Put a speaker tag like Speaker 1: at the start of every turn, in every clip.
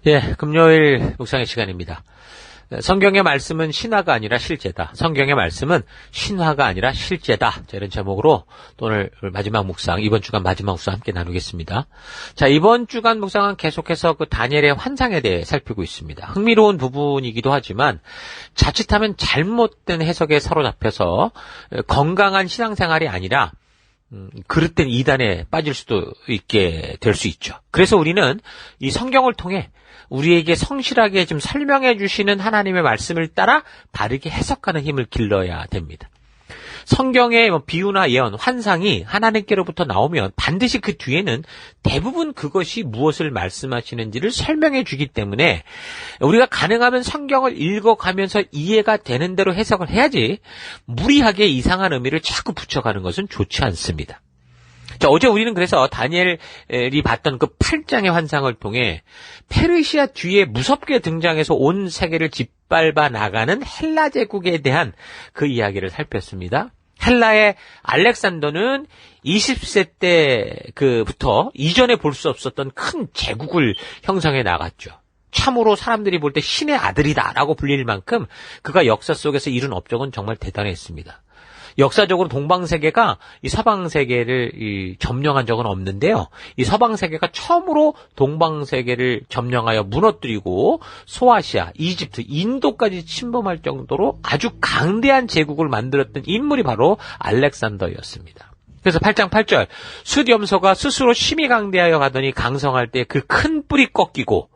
Speaker 1: 예, 금요일 묵상의 시간입니다. 성경의 말씀은 신화가 아니라 실제다. 성경의 말씀은 신화가 아니라 실제다. 자, 이런 제목으로 오늘 마지막 묵상, 이번 주간 마지막 묵상 함께 나누겠습니다. 자, 이번 주간 묵상은 계속해서 그 다니엘의 환상에 대해 살피고 있습니다. 흥미로운 부분이기도 하지만 자칫하면 잘못된 해석에 사로잡혀서 건강한 신앙생활이 아니라 그릇된 이단에 빠질 수도 있게 될 수 있죠. 그래서 우리는 이 성경을 통해 우리에게 성실하게 좀 설명해 주시는 하나님의 말씀을 따라 바르게 해석하는 힘을 길러야 됩니다. 성경의 비유나 예언, 환상이 하나님께로부터 나오면 반드시 그 뒤에는 대부분 그것이 무엇을 말씀하시는지를 설명해 주기 때문에 우리가 가능하면 성경을 읽어가면서 이해가 되는 대로 해석을 해야지 무리하게 이상한 의미를 자꾸 붙여가는 것은 좋지 않습니다. 자, 어제 우리는 그래서 다니엘이 봤던 그 8장의 환상을 통해 페르시아 뒤에 무섭게 등장해서 온 세계를 짓밟아 나가는 헬라 제국에 대한 그 이야기를 살폈습니다. 헬라의 알렉산더는 20세 때부터 이전에 볼 수 없었던 큰 제국을 형성해 나갔죠. 참으로 사람들이 볼 때 신의 아들이다라고 불릴 만큼 그가 역사 속에서 이룬 업적은 정말 대단했습니다. 역사적으로 동방세계가 이 서방세계를 점령한 적은 없는데요. 이 서방세계가 처음으로 동방세계를 점령하여 무너뜨리고 소아시아, 이집트, 인도까지 침범할 정도로 아주 강대한 제국을 만들었던 인물이 바로 알렉산더였습니다. 그래서 8장 8절 숫염소가 스스로 심히 강대하여 가더니 강성할 때 그 큰 뿔이 꺾이고,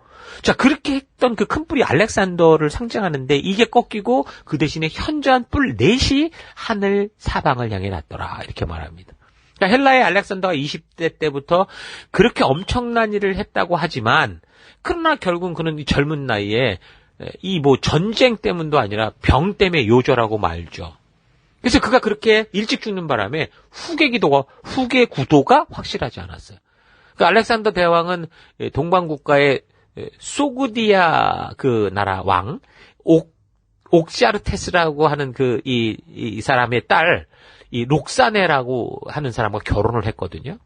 Speaker 1: 자, 그렇게 했던 그 큰 뿔이 알렉산더를 상징하는데 이게 꺾이고 그 대신에 현저한 뿔 넷이 하늘 사방을 향해 났더라. 이렇게 말합니다. 그러니까 헬라의 알렉산더가 20대 때부터 그렇게 엄청난 일을 했다고 하지만 그러나 결국 그는 이 젊은 나이에 이 전쟁 때문도 아니라 병 때문에 요절하고 말죠. 그래서 그가 그렇게 일찍 죽는 바람에 후계 구도가 확실하지 않았어요. 그 알렉산더 대왕은 동방국가의 소그디아 그 나라 왕 옥시아르테스라고 하는 이 사람의 딸 이 록사네라고 하는 사람과 결혼을 했거든요.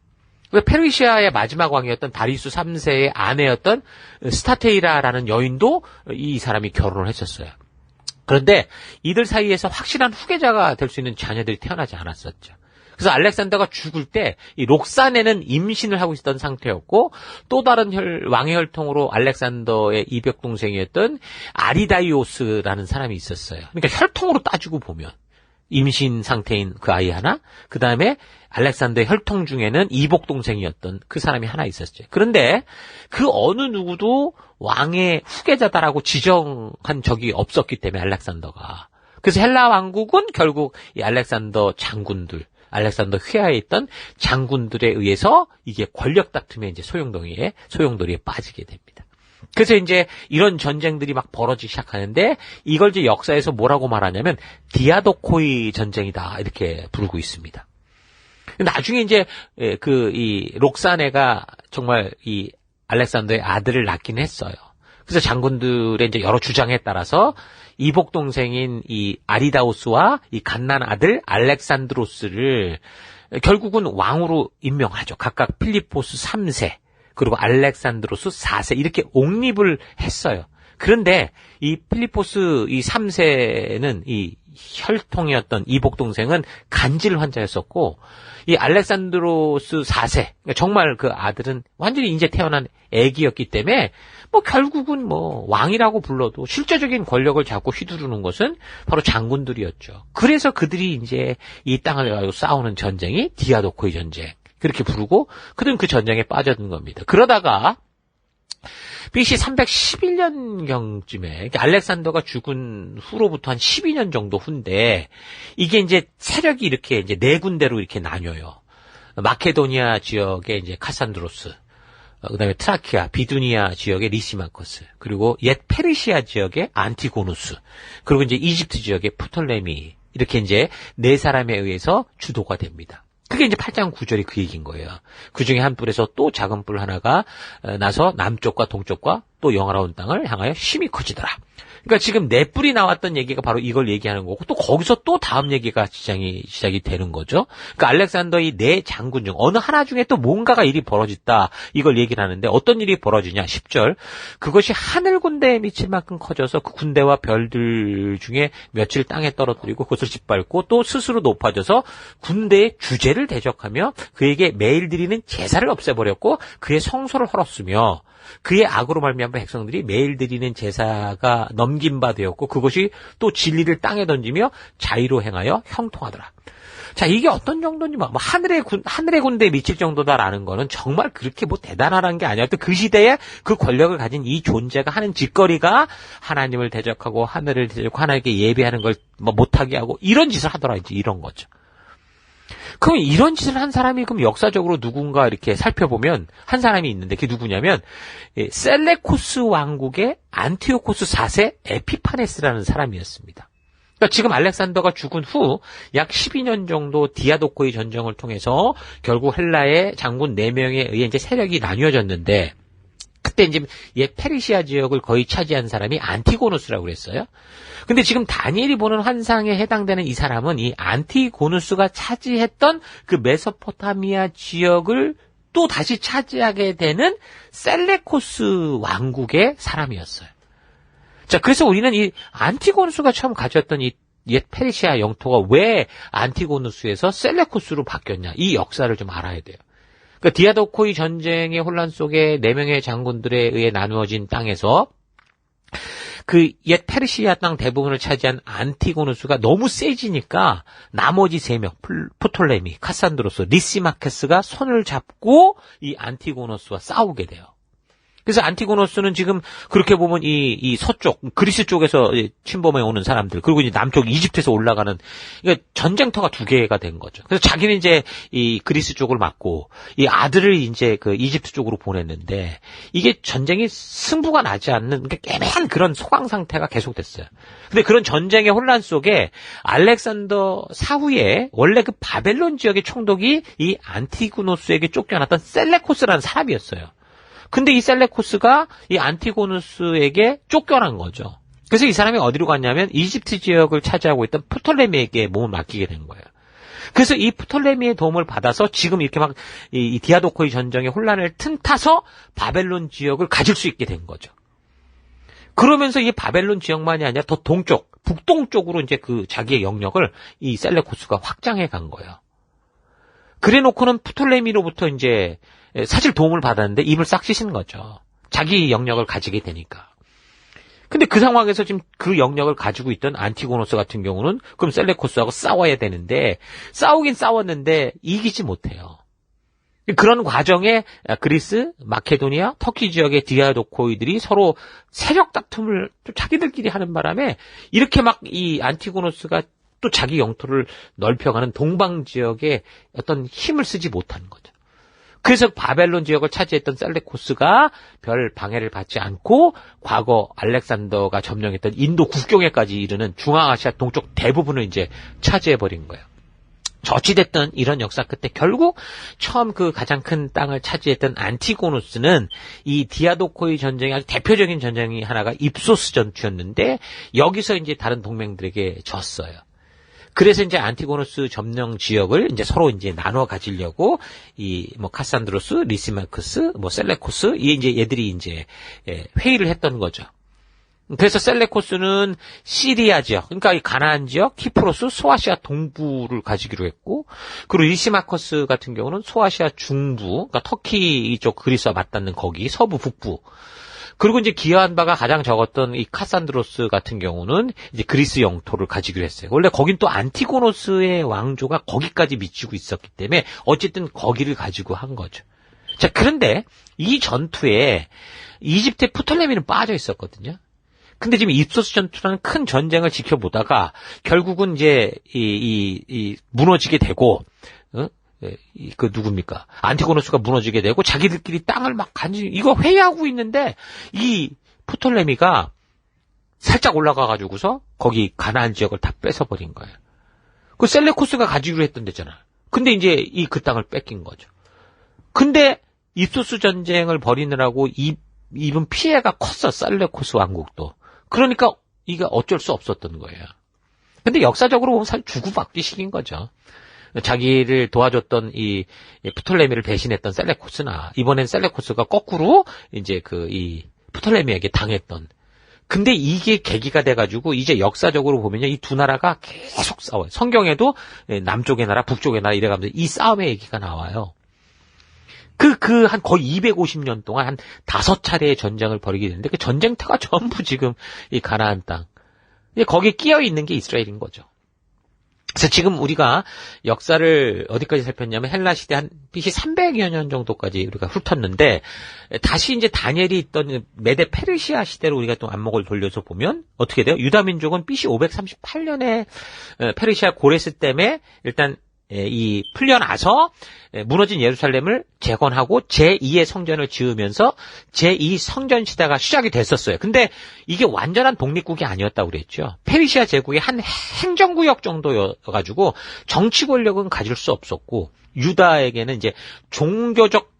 Speaker 1: 페르시아의 마지막 왕이었던 다리우스 3세의 아내였던 스타테이라라는 여인도 이 사람이 결혼을 했었어요. 그런데 이들 사이에서 확실한 후계자가 될 수 있는 자녀들이 태어나지 않았었죠. 그래서 알렉산더가 죽을 때 이 록사네는 임신을 하고 있었던 상태였고 또 다른 왕의 혈통으로 알렉산더의 이벽 동생이었던 아리다이오스라는 사람이 있었어요. 그러니까 혈통으로 따지고 보면 임신 상태인 그 아이 하나, 그 다음에 알렉산더의 혈통 중에는 이복 동생이었던 그 사람이 하나 있었죠. 그런데 그 어느 누구도 왕의 후계자다라고 지정한 적이 없었기 때문에 알렉산더가. 그래서 헬라 왕국은 결국 이 알렉산더 휘하에 있던 장군들에 의해서 이게 권력 다툼의 이제 소용돌이에 빠지게 됩니다. 그래서 이제 이런 전쟁들이 막 벌어지기 시작하는데 이걸 이제 역사에서 뭐라고 말하냐면 디아도코이 전쟁이다 이렇게 부르고 있습니다. 나중에 이제 이 록사네가 정말 이 알렉산더의 아들을 낳긴 했어요. 그래서 장군들의 이제 여러 주장에 따라서 이복 동생인 이 아리다우스와 이 갓난 아들 알렉산드로스를 결국은 왕으로 임명하죠. 각각 필리포스 3세 그리고 알렉산드로스 4세 이렇게 옹립을 했어요. 그런데 이 필리포스 이 3세는 이 혈통이었던 이복 동생은 간질 환자였었고 이 알렉산드로스 4세 그러니까 정말 그 아들은 완전히 이제 태어난 애기였기 때문에 결국은 왕이라고 불러도 실제적인 권력을 잡고 휘두르는 것은 바로 장군들이었죠. 그래서 그들이 이제 이 땅을 가지고 싸우는 전쟁이 디아도코이 전쟁 그렇게 부르고 그들은 그 전쟁에 빠져든 겁니다. 그러다가 BC 311년경쯤에 알렉산더가 죽은 후로부터 한 12년 정도 후인데 이게 이제 세력이 이렇게 이제 네 군데로 이렇게 나뉘어요. 마케도니아 지역의 이제 카산드로스, 그다음에 트라키아, 비두니아 지역의 리시마커스, 그리고 옛 페르시아 지역의 안티고누스, 그리고 이제 이집트 지역의 프톨레미 이렇게 이제 네 사람에 의해서 주도가 됩니다. 그게 이제 8장 9절이 그 얘기인 거예요. 그 중에 한 뿔에서 또 작은 뿔 하나가 나서 남쪽과 동쪽과 또 영화로운 땅을 향하여 힘이 커지더라. 그러니까 지금 네 뿔이 나왔던 얘기가 바로 이걸 얘기하는 거고, 또 거기서 또 다음 얘기가 시작이 되는 거죠. 그러니까 알렉산더의 네 장군 중 어느 하나 중에 또 뭔가가 일이 벌어졌다, 이걸 얘기를 하는데, 어떤 일이 벌어지냐, 10절. 그것이 하늘 군대에 미칠 만큼 커져서 그 군대와 별들 중에 며칠 땅에 떨어뜨리고 그것을 짓밟고 또 스스로 높아져서 군대의 주제를 대적하며 그에게 매일 드리는 제사를 없애버렸고 그의 성소를 헐었으며, 그의 악으로 말미암아 백성들이 매일 드리는 제사가 넘긴 바 되었고 그것이 또 진리를 땅에 던지며 자의로 행하여 형통하더라. 자, 이게 어떤 정도인지 하늘의 군대에 미칠 정도다라는 거는 정말 그렇게 대단한 게 아니었던 그 시대에 그 권력을 가진 이 존재가 하는 짓거리가 하나님을 대적하고 하늘을 대적하고 하나님께 예배하는 걸 못하게 하고 이런 짓을 하더라, 이제 이런 거죠. 그럼 이런 짓을 한 사람이 그럼 역사적으로 누군가 이렇게 살펴보면 한 사람이 있는데, 그게 누구냐면 셀레코스 왕국의 안티오코스 4세 에피파네스라는 사람이었습니다. 그러니까 지금 알렉산더가 죽은 후 약 12년 정도 디아도코의 전쟁을 통해서 결국 헬라의 장군 4명에 의해 이제 세력이 나뉘어졌는데, 그때 이제 페르시아 지역을 거의 차지한 사람이 안티고누스라고 그랬어요. 근데 지금 다니엘이 보는 환상에 해당되는 이 사람은 이 안티고누스가 차지했던 그 메소포타미아 지역을 또 다시 차지하게 되는 셀레코스 왕국의 사람이었어요. 자, 그래서 우리는 이 안티고누스가 처음 가졌던 이 옛 페르시아 영토가 왜 안티고누스에서 셀레코스로 바뀌었냐, 이 역사를 좀 알아야 돼요. 그러니까 디아도코의 전쟁의 혼란 속에 4명의 장군들에 의해 나누어진 땅에서 그 옛 페르시아 땅 대부분을 차지한 안티고누스가 너무 세지니까 나머지 3명, 프톨레미, 카산드로스, 리시마케스가 손을 잡고 이 안티고누스와 싸우게 돼요. 그래서 안티고누스는 지금 그렇게 보면 이 서쪽, 그리스 쪽에서 침범해 오는 사람들, 그리고 이제 남쪽 이집트에서 올라가는, 그러니까 전쟁터가 2개가 된 거죠. 그래서 자기는 이제 이 그리스 쪽을 맡고 이 아들을 이제 그 이집트 쪽으로 보냈는데, 이게 전쟁이 승부가 나지 않는, 그러니까 애매한 그런 소강 상태가 계속됐어요. 근데 그런 전쟁의 혼란 속에 알렉산더 사후에 원래 그 바벨론 지역의 총독이 이 안티고누스에게 쫓겨났던 셀레코스라는 사람이었어요. 근데 이 셀레코스가 이 안티고누스에게 쫓겨난 거죠. 그래서 이 사람이 어디로 갔냐면 이집트 지역을 차지하고 있던 프톨레미에게 몸을 맡기게 된 거예요. 그래서 이 프톨레미의 도움을 받아서 지금 이렇게 막 이 디아도코의 전쟁의 혼란을 틈타서 바벨론 지역을 가질 수 있게 된 거죠. 그러면서 이 바벨론 지역만이 아니라 더 동쪽, 북동쪽으로 이제 그 자기의 영역을 이 셀레코스가 확장해 간 거예요. 그래 놓고는 프톨레미로부터 이제 사실 도움을 받았는데 입을 싹 씻은 거죠. 자기 영역을 가지게 되니까. 근데 그 상황에서 지금 그 영역을 가지고 있던 안티고노스 같은 경우는 그럼 셀레코스하고 싸워야 되는데, 싸우긴 싸웠는데 이기지 못해요. 그런 과정에 그리스, 마케도니아, 터키 지역의 디아도코이들이 서로 세력 다툼을 또 자기들끼리 하는 바람에 이렇게 막 이 안티고노스가 또 자기 영토를 넓혀가는 동방 지역에 어떤 힘을 쓰지 못하는 거죠. 그래서 바벨론 지역을 차지했던 셀레코스가 별 방해를 받지 않고 과거 알렉산더가 점령했던 인도 국경에까지 이르는 중앙아시아 동쪽 대부분을 이제 차지해버린 거예요. 어찌됐든 이런 역사 끝에 결국 처음 그 가장 큰 땅을 차지했던 안티고누스는 이 디아도코의 전쟁의 아주 대표적인 전쟁이 하나가 입소스 전투였는데, 여기서 이제 다른 동맹들에게 졌어요. 그래서 이제 안티고누스 점령 지역을 이제 서로 이제 나눠 가지려고 이 카산드로스, 리시마크스, 셀레코스, 이제 얘들이 이제 회의를 했던 거죠. 그래서 셀레코스는 시리아 지역, 그러니까 이 가나안 지역, 키프로스, 소아시아 동부를 가지기로 했고, 그리고 리시마커스 같은 경우는 소아시아 중부, 그러니까 터키 이쪽 그리스와 맞닿는 거기 서부 북부. 그리고 이제 기여한 바가 가장 적었던 이 카산드로스 같은 경우는 이제 그리스 영토를 가지기로 했어요. 원래 거긴 또 안티고노스의 왕조가 거기까지 미치고 있었기 때문에 어쨌든 거기를 가지고 한 거죠. 자, 그런데 이 전투에 이집트의 프톨레미는 빠져 있었거든요. 근데 지금 입소스 전투라는 큰 전쟁을 지켜보다가 결국은 이제 무너지게 되고, 그 누굽니까? 안티고노스가 무너지게 되고 자기들끼리 땅을 막 이거 회의하고 있는데 이 프톨레미가 살짝 올라가 가지고서 거기 가나안 지역을 다 뺏어버린 거예요. 그 셀레코스가 가지기로 했던 데잖아. 근데 이제 그 땅을 뺏긴 거죠. 근데 입소스 전쟁을 벌이느라고 이 입은 피해가 컸어, 셀레코스 왕국도. 그러니까 이게 어쩔 수 없었던 거예요. 근데 역사적으로 보면 사실 주고받기식인 거죠. 자기를 도와줬던 이 프톨레미를 배신했던 셀레코스나 이번엔 셀레코스가 거꾸로 이제 이 프톨레미에게 당했던. 근데 이게 계기가 돼가지고 이제 역사적으로 보면요, 이 두 나라가 계속 싸워요. 성경에도 남쪽의 나라, 북쪽의 나라 이래가면서 이 싸움의 얘기가 나와요. 한 거의 250년 동안 한 5차례의 전쟁을 벌이게 되는데 그 전쟁터가 전부 지금 이 가나안 땅. 거기에 끼어 있는 게 이스라엘인 거죠. 그래서 지금 우리가 역사를 어디까지 살폈냐면 헬라 시대 한 BC 300여 년 정도까지 우리가 훑었는데 다시 이제 다니엘이 있던 메데 페르시아 시대로 우리가 또 안목을 돌려서 보면 어떻게 돼요? 유다 민족은 BC 538년에 페르시아 고레스 때문에 일단 이 풀려나서 무너진 예루살렘을 재건하고 제2의 성전을 지으면서 제2 성전 시대가 시작이 됐었어요. 근데 이게 완전한 독립국이 아니었다고 그랬죠. 페르시아 제국의 한 행정구역 정도여가지고 정치 권력은 가질 수 없었고 유다에게는 이제 종교적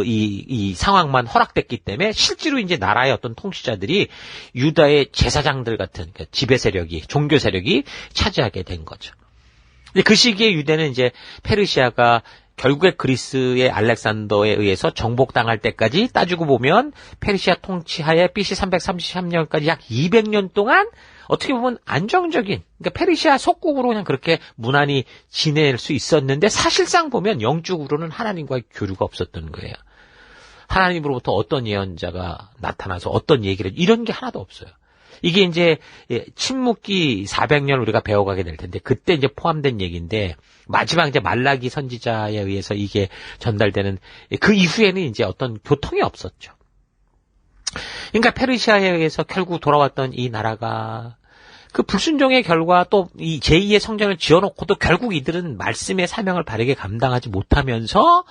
Speaker 1: 이 상황만 허락됐기 때문에 실제로 이제 나라의 어떤 통치자들이 유다의 제사장들 같은 지배 세력이, 종교 세력이 차지하게 된 거죠. 그 시기에 유대는 이제 페르시아가 결국에 그리스의 알렉산더에 의해서 정복당할 때까지 따지고 보면 페르시아 통치하에 BC 333년까지 약 200년 동안 어떻게 보면 안정적인, 그러니까 페르시아 속국으로 그냥 그렇게 무난히 지낼 수 있었는데 사실상 보면 영적으로는 하나님과의 교류가 없었던 거예요. 하나님으로부터 어떤 예언자가 나타나서 어떤 얘기를, 이런 게 하나도 없어요. 이게 이제 침묵기 400년 우리가 배워가게 될 텐데 그때 이제 포함된 얘기인데 마지막 이제 말라기 선지자에 의해서 이게 전달되는 그 이후에는 이제 어떤 교통이 없었죠. 그러니까 페르시아에 의해서 결국 돌아왔던 이 나라가 그 불순종의 결과 또 이 제2의 성전을 지어놓고도 결국 이들은 말씀의 사명을 바르게 감당하지 못하면서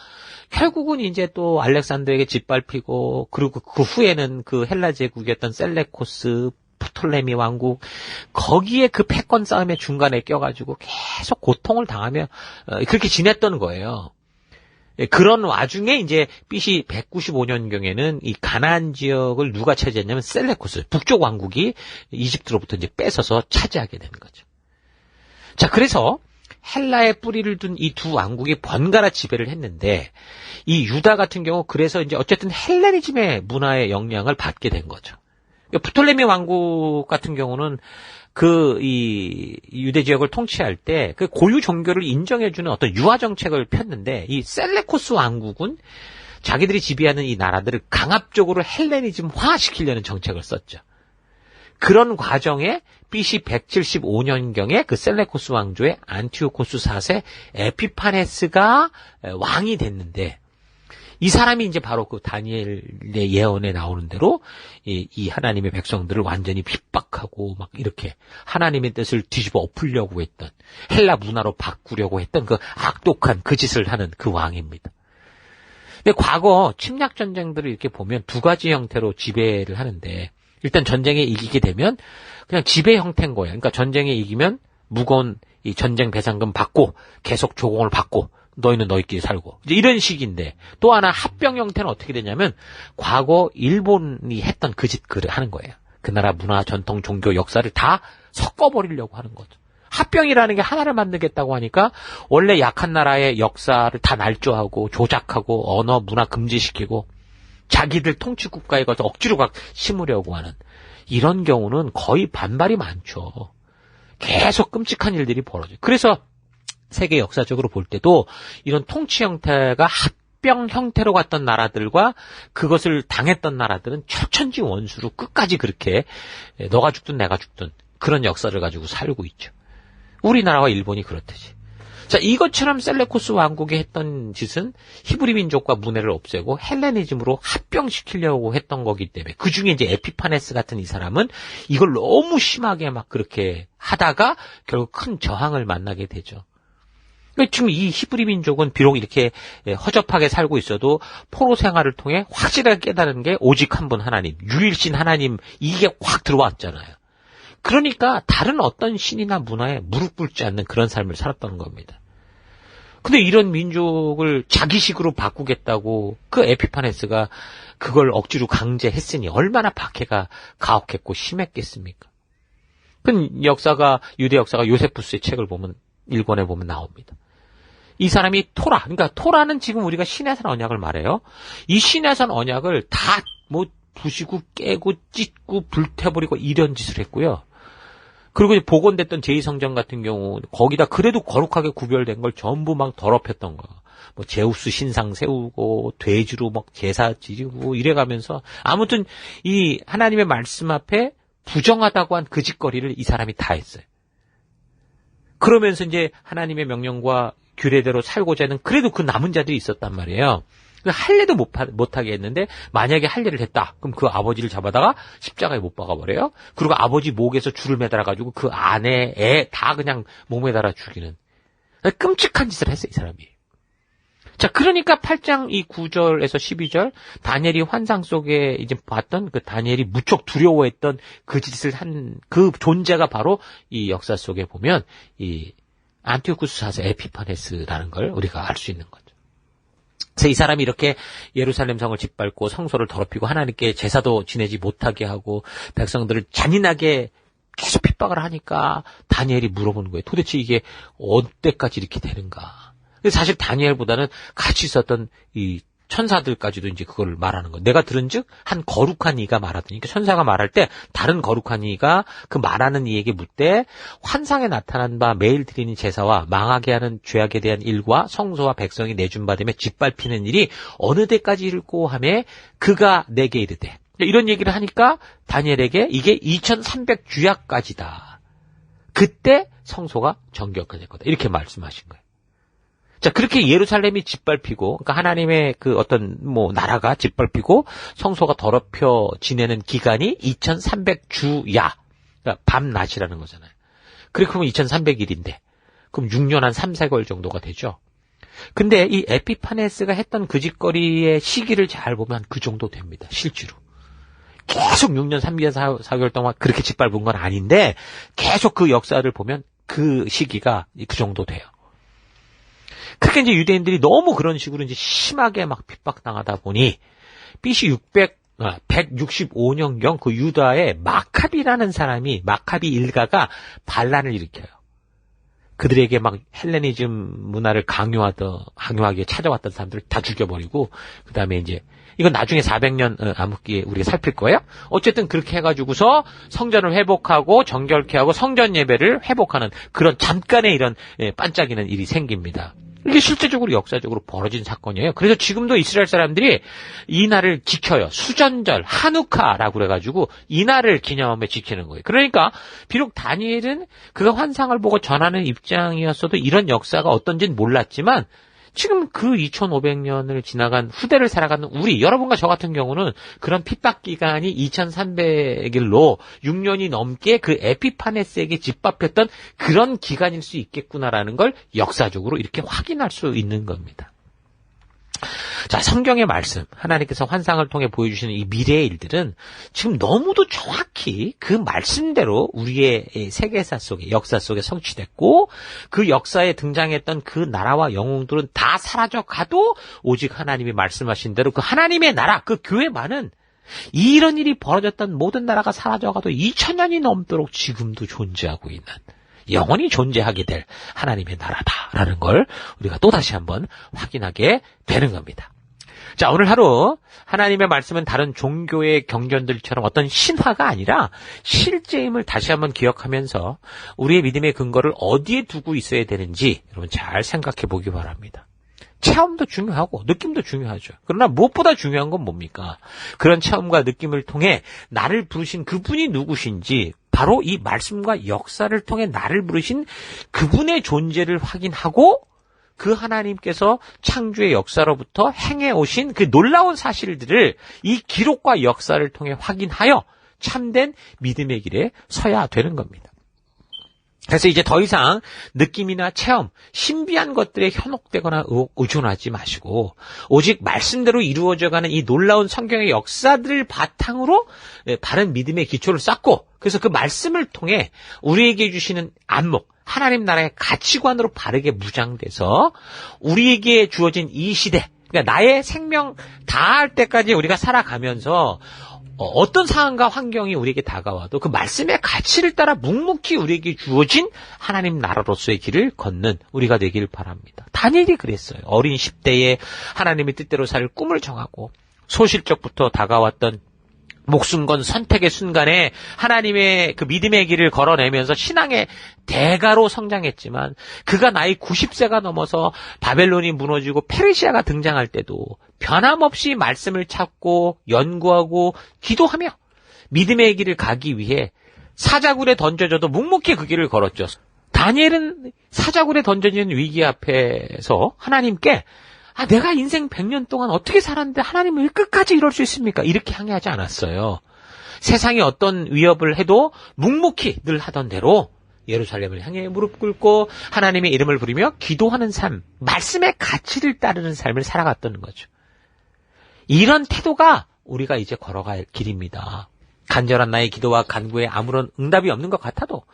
Speaker 1: 결국은 이제 또 알렉산더에게 짓밟히고 그리고 그 후에는 그 헬라 제국이었던 셀레코스 프톨레미 왕국 거기에 그 패권 싸움의 중간에 껴가지고 계속 고통을 당하며 그렇게 지냈던 거예요. 그런 와중에 이제 BC 195년경에는 이 가나안 지역을 누가 차지했냐면 셀레코스 북쪽 왕국이 이집트로부터 이제 뺏어서 차지하게 되는 거죠. 자, 그래서 헬라에 뿌리를 둔 이 두 왕국이 번갈아 지배를 했는데 이 유다 같은 경우 그래서 이제 어쨌든 헬레니즘의 문화의 영향을 받게 된 거죠. 프톨레미 왕국 같은 경우는 이 유대 지역을 통치할 때 그 고유 종교를 인정해주는 어떤 유화 정책을 폈는데 이 셀레코스 왕국은 자기들이 지배하는 이 나라들을 강압적으로 헬레니즘화 시키려는 정책을 썼죠. 그런 과정에 BC 175년경에 그 셀레코스 왕조의 안티오코스 4세 에피파네스가 왕이 됐는데 이 사람이 이제 바로 그 다니엘의 예언에 나오는 대로 이 하나님의 백성들을 완전히 핍박하고 막 이렇게 하나님의 뜻을 뒤집어 엎으려고 했던 헬라 문화로 바꾸려고 했던 그 악독한 그 짓을 하는 그 왕입니다. 근데 과거 침략 전쟁들을 이렇게 보면 두 가지 형태로 지배를 하는데 일단 전쟁에 이기게 되면 그냥 지배 형태인 거예요. 그러니까 전쟁에 이기면 무거운 이 전쟁 배상금 받고 계속 조공을 받고 너희는 너희끼리 살고 이제 이런 식인데 또 하나 합병 형태는 어떻게 되냐면 과거 일본이 했던 그 짓을 하는 거예요. 그 나라 문화, 전통, 종교, 역사를 다 섞어버리려고 하는 거죠. 합병이라는 게 하나를 만들겠다고 하니까 원래 약한 나라의 역사를 다 날조하고 조작하고 언어, 문화 금지시키고 자기들 통치 국가에 가서 억지로 심으려고 하는 이런 경우는 거의 반발이 많죠. 계속 끔찍한 일들이 벌어져요. 그래서 세계 역사적으로 볼 때도 이런 통치 형태가 합병 형태로 갔던 나라들과 그것을 당했던 나라들은 철천지 원수로 끝까지 그렇게 너가 죽든 내가 죽든 그런 역사를 가지고 살고 있죠. 우리나라와 일본이 그렇듯이. 자, 이것처럼 셀레코스 왕국이 했던 짓은 히브리 민족과 문해를 없애고 헬레니즘으로 합병시키려고 했던 거기 때문에 그 중에 이제 에피파네스 같은 이 사람은 이걸 너무 심하게 막 그렇게 하다가 결국 큰 저항을 만나게 되죠. 지금 이 히브리 민족은 비록 이렇게 허접하게 살고 있어도 포로 생활을 통해 확실하게 깨달은 게 오직 한 분 하나님, 유일신 하나님 이게 확 들어왔잖아요. 그러니까 다른 어떤 신이나 문화에 무릎 꿇지 않는 그런 삶을 살았던 겁니다. 근데 이런 민족을 자기식으로 바꾸겠다고 그 에피파네스가 그걸 억지로 강제했으니 얼마나 박해가 가혹했고 심했겠습니까? 그 역사가, 유대 역사가 요세푸스의 책을 보면, 일본에 보면 나옵니다. 이 사람이 토라, 그러니까 토라는 지금 우리가 시내산 언약을 말해요. 이 시내산 언약을 다 부시고 깨고 찢고 불태버리고 이런 짓을 했고요. 그리고 이제 복원됐던 제2성전 같은 경우 거기다 그래도 거룩하게 구별된 걸 전부 막 더럽혔던 거. 제우스 신상 세우고 돼지로 막 제사 지르고 이래가면서 아무튼 이 하나님의 말씀 앞에 부정하다고 한 그 짓거리를 이 사람이 다 했어요. 그러면서 이제 하나님의 명령과 규례대로 살고자 하는 그래도 그 남은 자들이 있었단 말이에요. 할례도 못하게 했는데 만약에 할례를 했다. 그럼 그 아버지를 잡아다가 십자가에 못 박아버려요. 그리고 아버지 목에서 줄을 매달아가지고 그 아내, 애 다 그냥 목 매달아 죽이는 끔찍한 짓을 했어요. 이 사람이. 자, 그러니까 8장 이 9절에서 12절 다니엘이 환상 속에 이제 봤던 그 다니엘이 무척 두려워했던 그 짓을 한 그 존재가 바로 이 역사 속에 보면 이 안티오쿠스 사사 에피파네스라는 걸 우리가 알 수 있는 거죠. 그래서 이 사람이 이렇게 예루살렘 성을 짓밟고 성소를 더럽히고 하나님께 제사도 지내지 못하게 하고 백성들을 잔인하게 계속 핍박을 하니까 다니엘이 물어보는 거예요. 도대체 이게 언제까지 이렇게 되는가? 사실 다니엘보다는 같이 있었던 이 천사들까지도 이제 그걸 말하는 거예요. 내가 들은즉 한 거룩한 이가 말하더니 그러니까 천사가 말할 때 다른 거룩한 이가 그 말하는 이에게 묻되 환상에 나타난 바 매일 드리는 제사와 망하게 하는 죄악에 대한 일과 성소와 백성이 내준 바 되며 짓밟히는 일이 어느 때까지 일고 하매 그가 내게 이르되 이런 얘기를 하니까 다니엘에게 이게 2300주야까지다. 그때 성소가 정결까지했거든. 이렇게 말씀하신 거예요. 자, 그렇게 예루살렘이 짓밟히고, 그러니까 하나님의 그 어떤 나라가 짓밟히고 성소가 더럽혀 지내는 기간이 2300주야. 그러니까 밤낮이라는 거잖아요. 그렇게 보면 2300일인데, 그럼 6년 한 3, 4개월 정도가 되죠. 근데 이 에피파네스가 했던 그 짓거리의 시기를 잘 보면 그 정도 됩니다. 실제로. 계속 6년 3개월 4개월 동안 그렇게 짓밟은 건 아닌데, 계속 그 역사를 보면 그 시기가 그 정도 돼요. 그렇게 이제 유대인들이 너무 그런 식으로 이제 심하게 막 핍박당하다 보니 BC 165년경 그 유다의 마카비라는 사람이 마카비 일가가 반란을 일으켜요. 그들에게 막 헬레니즘 문화를 강요하게 찾아왔던 사람들을 다 죽여버리고 그 다음에 이제 이건 나중에 400년 암흑기에 우리가 살필 거예요. 어쨌든 그렇게 해가지고서 성전을 회복하고 정결케 하고 성전 예배를 회복하는 그런 잠깐의 이런 반짝이는 일이 생깁니다. 이게 실제적으로 역사적으로 벌어진 사건이에요. 그래서 지금도 이스라엘 사람들이 이 날을 지켜요. 수전절, 하누카라고 그래가지고 이 날을 기념하며 지키는 거예요. 그러니까 비록 다니엘은 그가 환상을 보고 전하는 입장이었어도 이런 역사가 어떤지는 몰랐지만 지금 그 2500년을 지나간 후대를 살아가는 우리, 여러분과 저 같은 경우는 그런 핍박 기간이 2300일로 6년이 넘게 그 에피파네스에게 짓밟혔던 그런 기간일 수 있겠구나라는 걸 역사적으로 이렇게 확인할 수 있는 겁니다. 자, 성경의 말씀, 하나님께서 환상을 통해 보여주시는 이 미래의 일들은 지금 너무도 정확히 그 말씀대로 우리의 세계사 속에, 역사 속에 성취됐고 그 역사에 등장했던 그 나라와 영웅들은 다 사라져가도 오직 하나님이 말씀하신 대로 그 하나님의 나라, 그 교회만은 이런 일이 벌어졌던 모든 나라가 사라져가도 2000년이 넘도록 지금도 존재하고 있는 영원히 존재하게 될 하나님의 나라다라는 걸 우리가 또다시 한번 확인하게 되는 겁니다. 자, 오늘 하루 하나님의 말씀은 다른 종교의 경전들처럼 어떤 신화가 아니라 실제임을 다시 한번 기억하면서 우리의 믿음의 근거를 어디에 두고 있어야 되는지 여러분 잘 생각해 보기 바랍니다. 체험도 중요하고 느낌도 중요하죠. 그러나 무엇보다 중요한 건 뭡니까? 그런 체험과 느낌을 통해 나를 부르신 그분이 누구신지 바로 이 말씀과 역사를 통해 나를 부르신 그분의 존재를 확인하고 그 하나님께서 창조의 역사로부터 행해 오신 그 놀라운 사실들을 이 기록과 역사를 통해 확인하여 참된 믿음의 길에 서야 되는 겁니다. 그래서 이제 더 이상 느낌이나 체험, 신비한 것들에 현혹되거나 의존하지 마시고 오직 말씀대로 이루어져가는 이 놀라운 성경의 역사들을 바탕으로 바른 믿음의 기초를 쌓고 그래서 그 말씀을 통해 우리에게 주시는 안목, 하나님 나라의 가치관으로 바르게 무장돼서 우리에게 주어진 이 시대, 그러니까 나의 생명 다할 때까지 우리가 살아가면서 어떤 상황과 환경이 우리에게 다가와도 그 말씀의 가치를 따라 묵묵히 우리에게 주어진 하나님 나라로서의 길을 걷는 우리가 되길 바랍니다. 다니엘이 그랬어요. 어린 10대에 하나님의 뜻대로 살 꿈을 정하고 소실적부터 다가왔던 목숨 건 선택의 순간에 하나님의 그 믿음의 길을 걸어내면서 신앙의 대가로 성장했지만 그가 나이 90세가 넘어서 바벨론이 무너지고 페르시아가 등장할 때도 변함없이 말씀을 찾고 연구하고 기도하며 믿음의 길을 가기 위해 사자굴에 던져져도 묵묵히 그 길을 걸었죠. 다니엘은 사자굴에 던져진 위기 앞에서 하나님께 내가 인생 100년 동안 어떻게 살았는데 하나님은 왜 끝까지 이럴 수 있습니까? 이렇게 항의하지 않았어요. 세상이 어떤 위협을 해도 묵묵히 늘 하던 대로 예루살렘을 향해 무릎 꿇고 하나님의 이름을 부르며 기도하는 삶, 말씀의 가치를 따르는 삶을 살아갔다는 거죠. 이런 태도가 우리가 이제 걸어갈 길입니다. 간절한 나의 기도와 간구에 아무런 응답이 없는 것 같아도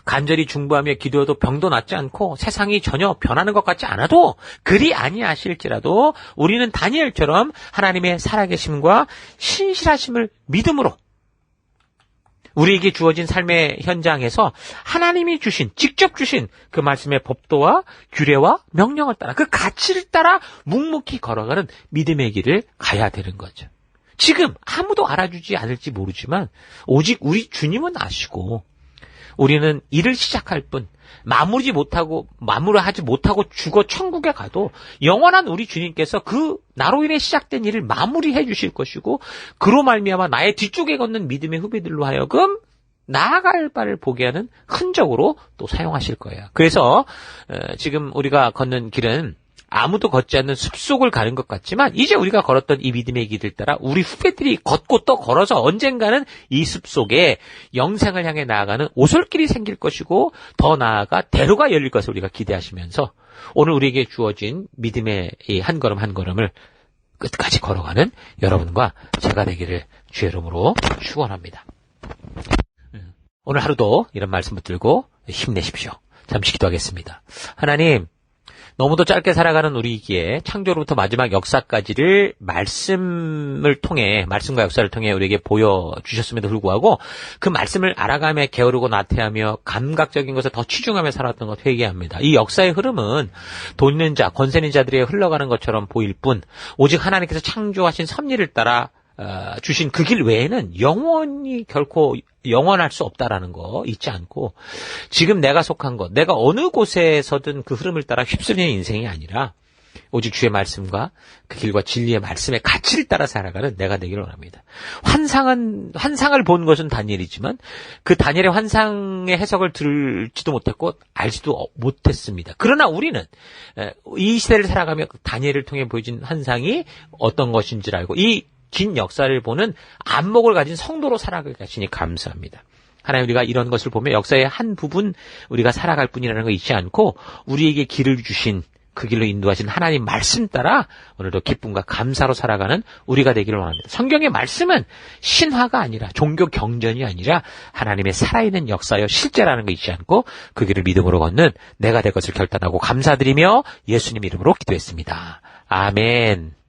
Speaker 1: 간절히 중보하며 기도해도 병도 낫지 않고 세상이 전혀 변하는 것 같지 않아도 그리 아니하실지라도 우리는 다니엘처럼 하나님의 살아계심과 신실하심을 믿음으로 우리에게 주어진 삶의 현장에서 하나님이 주신 직접 주신 그 말씀의 법도와 규례와 명령을 따라 그 가치를 따라 묵묵히 걸어가는 믿음의 길을 가야 되는 거죠. 지금 아무도 알아주지 않을지 모르지만 오직 우리 주님은 아시고 우리는 일을 시작할 뿐 마무리하지 못하고 죽어 천국에 가도 영원한 우리 주님께서 그 나로 인해 시작된 일을 마무리해 주실 것이고 그로 말미암아 나의 뒤쪽에 걷는 믿음의 후배들로 하여금 나아갈 바를 보게 하는 흔적으로 또 사용하실 거예요. 그래서 지금 우리가 걷는 길은 아무도 걷지 않는 숲속을 가는 것 같지만 이제 우리가 걸었던 이 믿음의 길을 따라 우리 후배들이 걷고 또 걸어서 언젠가는 이 숲속에 영생을 향해 나아가는 오솔길이 생길 것이고 더 나아가 대로가 열릴 것을 우리가 기대하시면서 오늘 우리에게 주어진 믿음의 이 한 걸음 한 걸음을 끝까지 걸어가는 여러분과 제가 되기를 주의 이름으로 축원합니다. 오늘 하루도 이런 말씀 붙들고 힘내십시오. 잠시 기도하겠습니다. 하나님, 너무도 짧게 살아가는 우리에게 창조로부터 마지막 역사까지를 말씀과 역사를 통해 우리에게 보여주셨음에도 불구하고 그 말씀을 알아가며 게으르고 나태하며 감각적인 것에 더 치중하며 살았던 것 회개합니다. 이 역사의 흐름은 돈 있는 자, 권세 있는 자들에게 흘러가는 것처럼 보일 뿐 오직 하나님께서 창조하신 섭리를 따라 주신 그 길 외에는 영원히 결코 영원할 수 없다라는 거 잊지 않고 지금 내가 속한 것, 내가 어느 곳에서든 그 흐름을 따라 휩쓸리는 인생이 아니라 오직 주의 말씀과 그 길과 진리의 말씀의 가치를 따라 살아가는 내가 되기를 원합니다. 환상을 본 것은 다니엘이지만 그 다니엘의 환상의 해석을 들지도 못했고 알지도 못했습니다. 그러나 우리는 이 시대를 살아가며 다니엘을 통해 보여진 환상이 어떤 것인지를 알고 이 긴 역사를 보는 안목을 가진 성도로 살아가게 하시니 감사합니다. 하나님, 우리가 이런 것을 보며 역사의 한 부분 우리가 살아갈 뿐이라는 거 잊지 않고 우리에게 길을 주신 그 길로 인도하신 하나님 말씀 따라 오늘도 기쁨과 감사로 살아가는 우리가 되기를 원합니다. 성경의 말씀은 신화가 아니라 종교 경전이 아니라 하나님의 살아있는 역사여 실제라는 거 잊지 않고 그 길을 믿음으로 걷는 내가 될 것을 결단하고 감사드리며 예수님 이름으로 기도했습니다. 아멘.